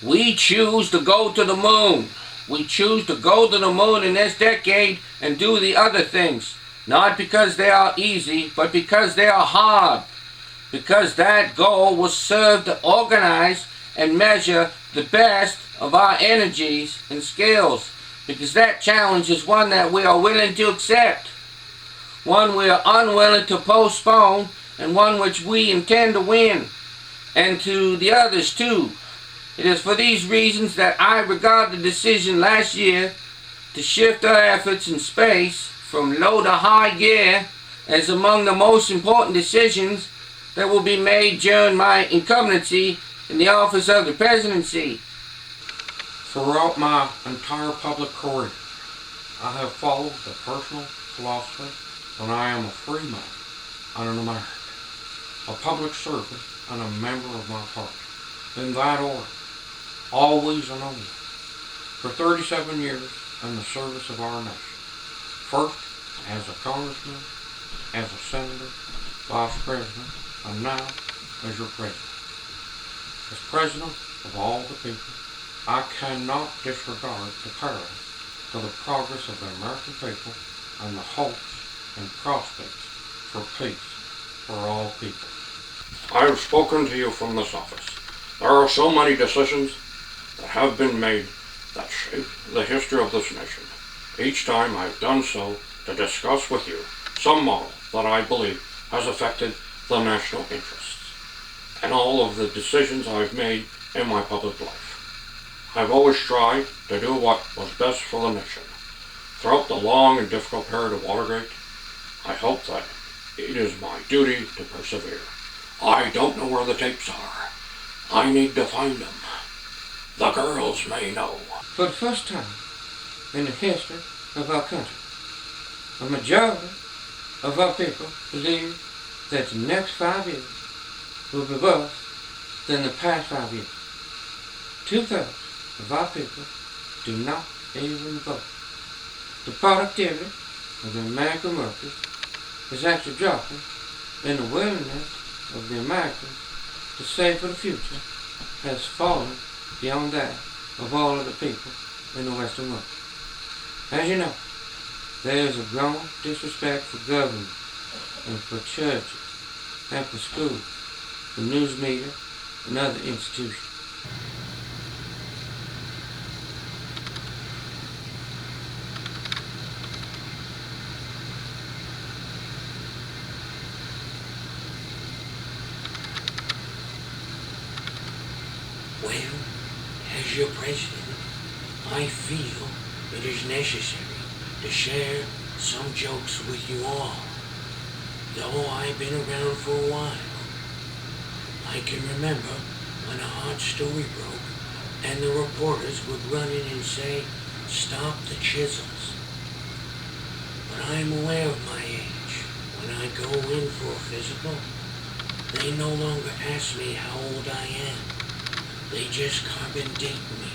We choose to go to the moon. We choose to go to the moon in this decade and do the other things. Not because they are easy, but because they are hard. Because that goal will serve to organize and measure the best of our energies and skills. Because that challenge is one that we are willing to accept. One we are unwilling to postpone, and one which we intend to win. And to the others too. It is for these reasons that I regard the decision last year to shift our efforts in space from low to high gear as among the most important decisions that will be made during my incumbency in the office of the presidency. Throughout my entire public career, I have followed the personal philosophy that I am a free man and an American, a public servant and a member of my party. In that order, always and always, for 37 years in the service of our nation. First, as a congressman, as a senator, vice president, and now as your president. As president of all the people, I cannot disregard the peril to the progress of the American people and the hopes and prospects for peace for all people. I have spoken to you from this office. There are so many decisions that have been made that shape the history of this nation. Each time I have done so to discuss with you some model that I believe has affected the national interests and all of the decisions I have made in my public life. I have always tried to do what was best for the nation. Throughout the long and difficult period of Watergate, I hope that it is my duty to persevere. I don't know where the tapes are. I need to find them. The girls may know. For the first time in the history of our country, a majority of our people believe that the next 5 years will be worse than the past 5 years. 2/3 of our people do not even vote. The productivity of the American workers is actually dropping, and the willingness of the Americans to save for the future has fallen beyond that of all of the people in the Western world. As you know, there is a growing disrespect for government and for churches and for schools, for news media and other institutions. Well, as your president, I feel it is necessary to share some jokes with you all. Though I've been around for a while, I can remember when a hot story broke and the reporters would run in and say, "Stop the chisels." But I'm aware of my age. When I go in for a physical, they no longer ask me how old I am. They just carbon date me.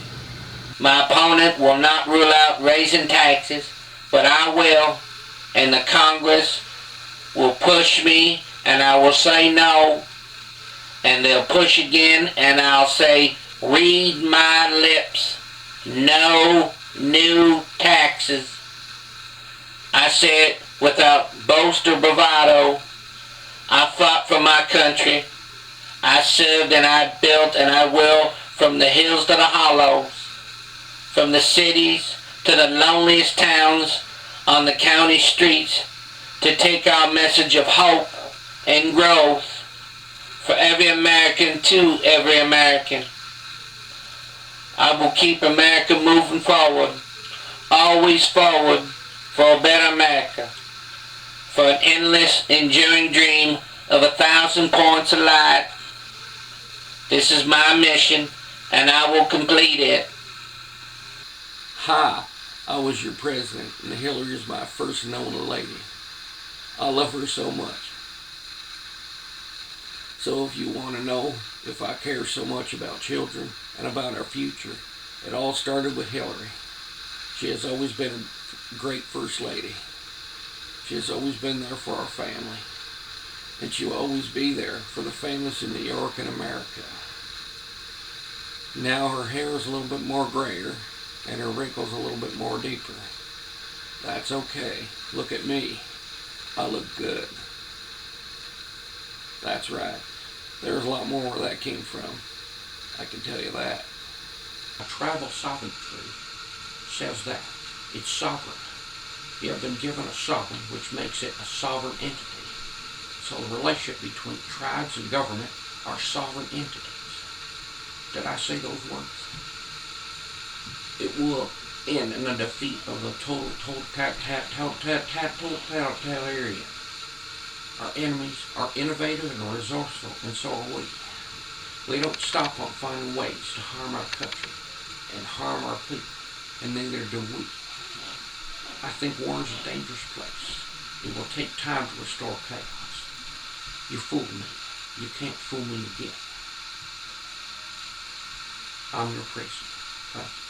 My opponent will not rule out raising taxes, but I will, and the Congress will push me, and I will say no, and they'll push again, and I'll say, read my lips, no new taxes. I say it without boast or bravado. I fought for my country. I served and I built and I will, from the hills to the hollows, from the cities to the loneliest towns on the county streets, to take our message of hope and growth for every American to every American. I will keep America moving forward, always forward, for a better America, for an endless, enduring dream of 1,000 points of light. This is my mission, and I will complete it. Hi, I was your president, and Hillary is my first known lady. I love her so much. So if you want to know if I care so much about children and about our future, it all started with Hillary. She has always been a great first lady. She has always been there for our family. And she will always be there for the families in New York and America. Now her hair is a little bit more grayer, and her wrinkles a little bit more deeper. That's okay. Look at me. I look good. That's right. There's a lot more where that came from. I can tell you that. A tribal sovereignty says that it's sovereign. You have been given a sovereign, which makes it a sovereign entity. So the relationship between tribes and government are sovereign entities. Did I say those words? It will end in the defeat of the totalitarian. Our enemies are innovative and resourceful, and so are we. We don't stop on finding ways to harm our country and harm our people, and neither do we. I think war is a dangerous place. It will take time to restore chaos. You fooled me. You can't fool me again. I'm your prisoner. Thank you.